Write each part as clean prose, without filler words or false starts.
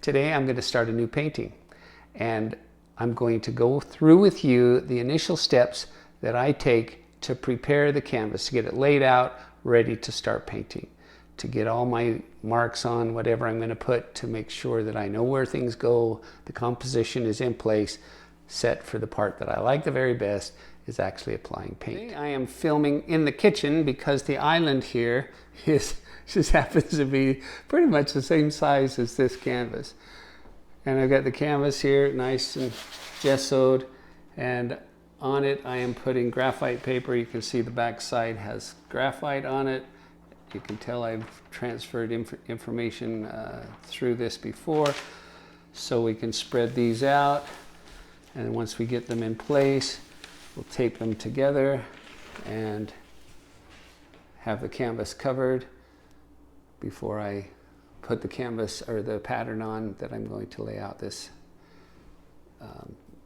Today I'm going to start a new painting, and I'm going to go through with you the initial steps that I take to prepare the canvas, to get it laid out, ready to start painting, to get all my marks on whatever I'm going to put, to make sure that I know where things go, the composition is in place, set for the part that I like the very best, is actually applying paint. Today I am filming in the kitchen because the island here just happens to be pretty much the same size as this canvas. And I've got the canvas here nice and gessoed, and on it I am putting graphite paper. You can see the back side has graphite on it. You can tell I've transferred information through this before, so we can spread these out, and once we get them in place, we'll tape them together and have the canvas covered before I put the canvas or the pattern on that I'm going to lay out this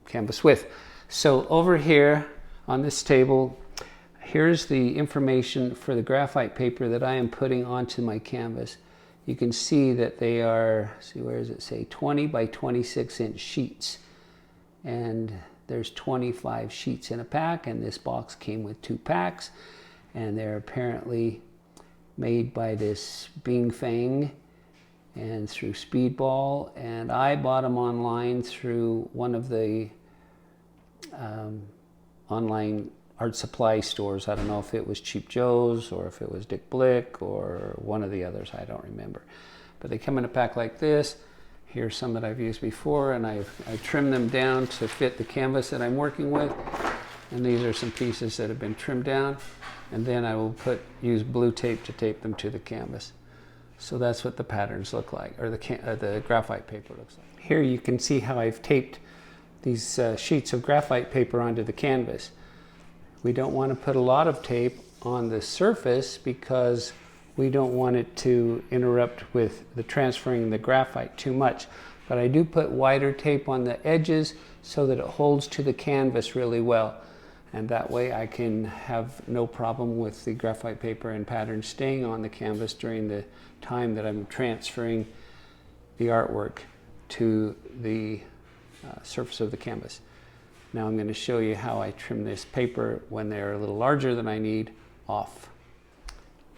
canvas with. So over here on this table, here's the information for the graphite paper that I am putting onto my canvas. You can see that they are, see, where does it say, 20 by 26 inch sheets. And there's 25 sheets in a pack, and this box came with 2 packs, and they're apparently made by this Bing Feng and through Speedball, and I bought them online through one of the online art supply stores. I don't know if it was Cheap Joe's or if it was Dick Blick or one of the others, I don't remember. But they come in a pack like this. Here's some that I've used before, and I trimmed them down to fit the canvas that I'm working with. And these are some pieces that have been trimmed down, and then I will use blue tape to tape them to the canvas. So that's what the patterns look like, or the graphite paper looks like. Here you can see how I've taped these sheets of graphite paper onto the canvas. We don't want to put a lot of tape on the surface because we don't want it to interrupt with the transferring the graphite too much. But I do put wider tape on the edges so that it holds to the canvas really well. And that way I can have no problem with the graphite paper and pattern staying on the canvas during the time that I'm transferring the artwork to the surface of the canvas. Now I'm going to show you how I trim this paper when they're a little larger than I need off.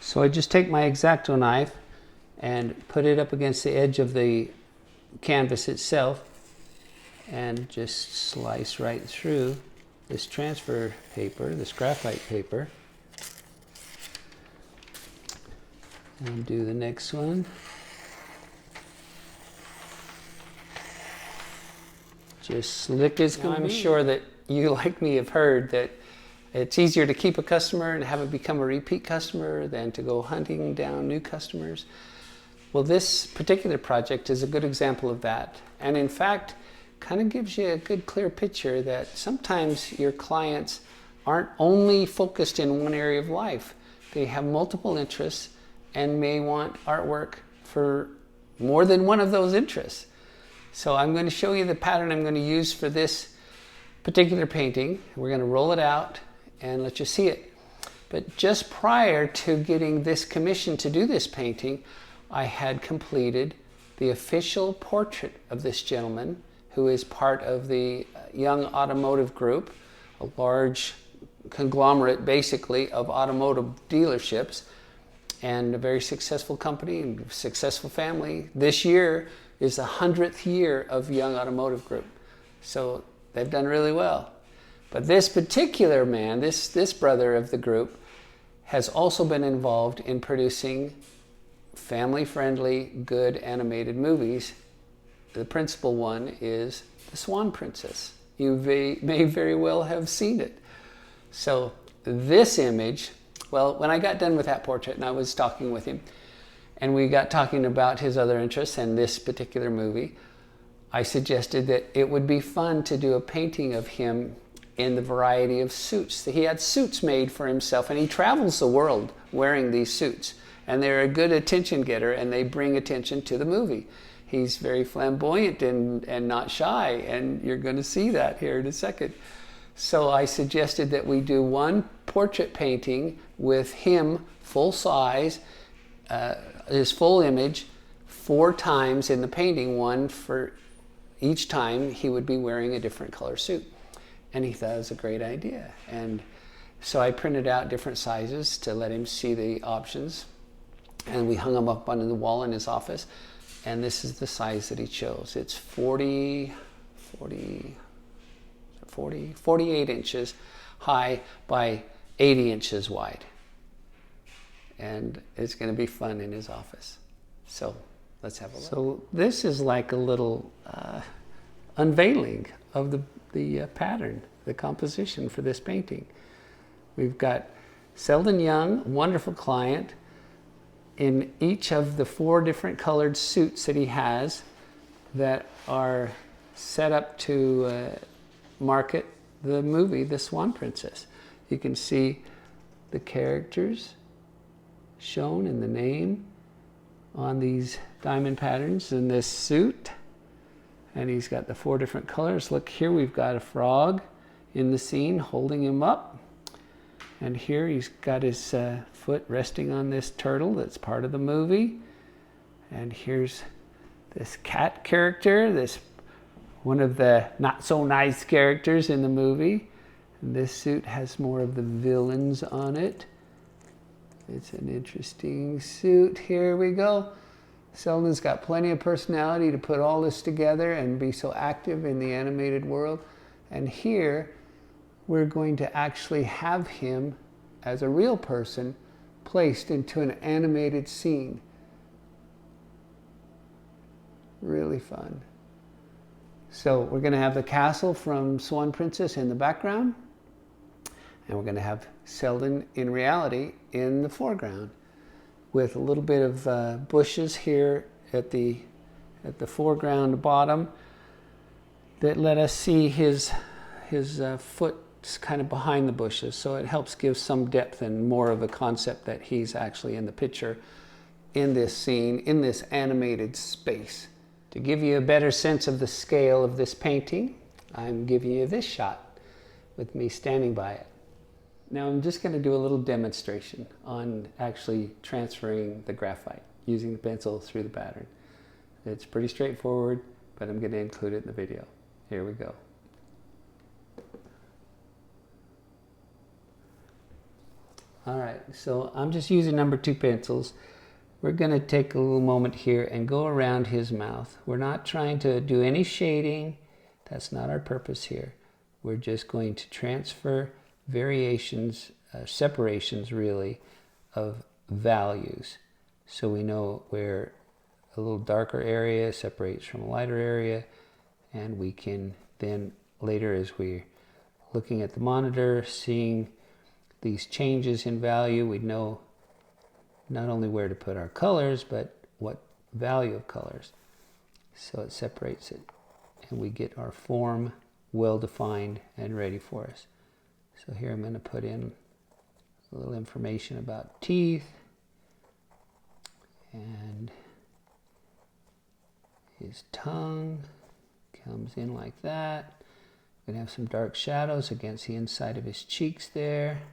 So I just take my X-Acto knife and put it up against the edge of the canvas itself and just slice right through this transfer paper, this graphite paper. And do the next one. Just slick as can be. I'm sure that you, like me, have heard that it's easier to keep a customer and have it become a repeat customer than to go hunting down new customers. Well, this particular project is a good example of that. And in fact, kind of gives you a good clear picture that sometimes your clients aren't only focused in one area of life. They have multiple interests and may want artwork for more than one of those interests. So I'm going to show you the pattern I'm going to use for this particular painting. We're going to roll it out and let you see it. But just prior to getting this commission to do this painting, I had completed the official portrait of this gentleman, who is part of the Young Automotive Group, a large conglomerate basically of automotive dealerships, and a very successful company and successful family. This year is the 100th year of Young Automotive Group. So they've done really well. But this particular man, this brother of the group, has also been involved in producing family-friendly, good animated movies. The principal one is The Swan Princess. You may very well have seen it. So this image, well, when I got done with that portrait and I was talking with him, and we got talking about his other interests and this particular movie, I suggested that it would be fun to do a painting of him in the variety of suits. He had suits made for himself, and he travels the world wearing these suits. And they're a good attention getter, and they bring attention to the movie. He's very flamboyant and not shy, and you're going to see that here in a second. So I suggested that we do one portrait painting with him full size, his full image, 4 times in the painting, one for each time he would be wearing a different color suit. And he thought it was a great idea. And so I printed out different sizes to let him see the options. And we hung them up on the wall in his office. And this is the size that he chose. It's 48 inches high by 80 inches wide. And it's going to be fun in his office. So let's have a look. So this is like a little unveiling of the pattern, the composition for this painting. We've got Selden Young, wonderful client, in each of the 4 different colored suits that he has that are set up to market the movie, The Swan Princess. You can see the characters shown in the name on these diamond patterns in this suit. And he's got the 4 different colors. Look here, we've got a frog in the scene holding him up. And here he's got his foot resting on this turtle that's part of the movie. And here's this cat character, this one of the not so nice characters in the movie. And this suit has more of the villains on it. It's an interesting suit. Here we go. Selden's got plenty of personality to put all this together and be so active in the animated world. And here we're going to actually have him as a real person placed into an animated scene. Really fun. So we're going to have the castle from Swan Princess in the background, and we're going to have Selden in reality in the foreground, with a little bit of bushes here at the foreground bottom that let us see his foot kind of behind the bushes. So it helps give some depth and more of a concept that he's actually in the picture, in this scene, in this animated space. To give you a better sense of the scale of this painting, I'm giving you this shot with me standing by it. Now I'm just going to do a little demonstration on actually transferring the graphite using the pencil through the pattern. It's pretty straightforward, but I'm going to include it in the video. Here we go. Alright, so I'm just using number 2 pencils. We're going to take a little moment here and go around his mouth. We're not trying to do any shading. That's not our purpose here. We're just going to transfer variations, separations really, of values. So we know where a little darker area separates from a lighter area, and we can then later, as we're looking at the monitor, seeing these changes in value, we know not only where to put our colors, but what value of colors. So it separates it, and we get our form well defined and ready for us. So here I'm going to put in a little information about teeth, and his tongue comes in like that. We're going to have some dark shadows against the inside of his cheeks there.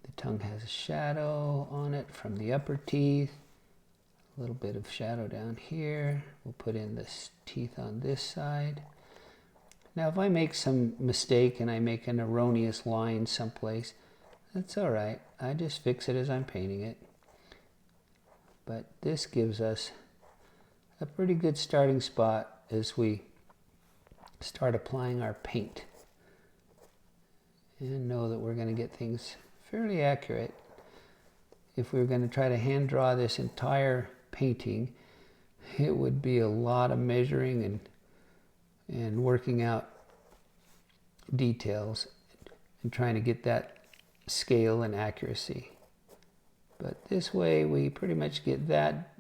The tongue has a shadow on it from the upper teeth. A little bit of shadow down here. We'll put in the teeth on this side. Now if I make some mistake and I make an erroneous line someplace, that's all right. I just fix it as I'm painting it. But this gives us a pretty good starting spot as we start applying our paint. And know that we're going to get things fairly accurate. If we were going to try to hand draw this entire painting, it would be a lot of measuring and working out details and trying to get that scale and accuracy. But this way we pretty much get that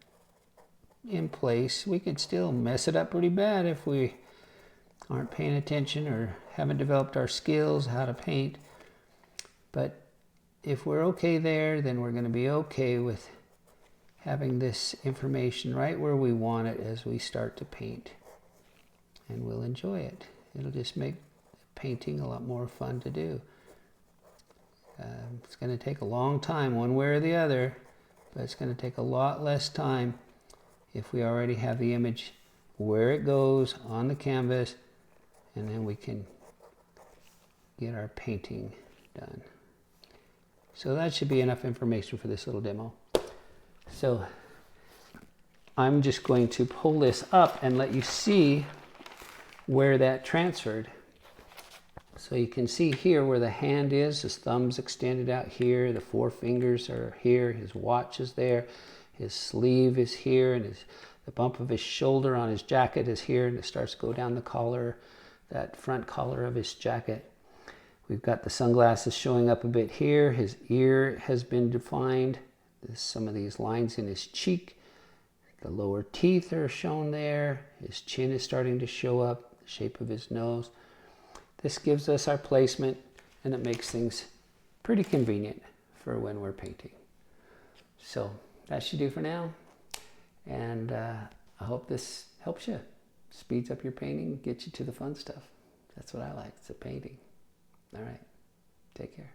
in place. We could still mess it up pretty bad if we aren't paying attention or haven't developed our skills how to paint. But if we're okay there, then we're going to be okay with having this information right where we want it as we start to paint. And we'll enjoy it. It'll just make painting a lot more fun to do. It's going to take a long time one way or the other, but it's going to take a lot less time if we already have the image where it goes on the canvas, and then we can get our painting done. So that should be enough information for this little demo. So I'm just going to pull this up and let you see where that transferred. So you can see here where the hand is, his thumb's extended out here, the four fingers are here, his watch is there, his sleeve is here, and the bump of his shoulder on his jacket is here, and it starts to go down the collar, that front collar of his jacket. We've got the sunglasses showing up a bit here. His ear has been defined. There's some of these lines in his cheek. The lower teeth are shown there. His chin is starting to show up, the shape of his nose. This gives us our placement, and it makes things pretty convenient for when we're painting. So that should do for now. And I hope this helps you. Speeds up your painting, gets you to the fun stuff. That's what I like, it's a painting. All right, take care.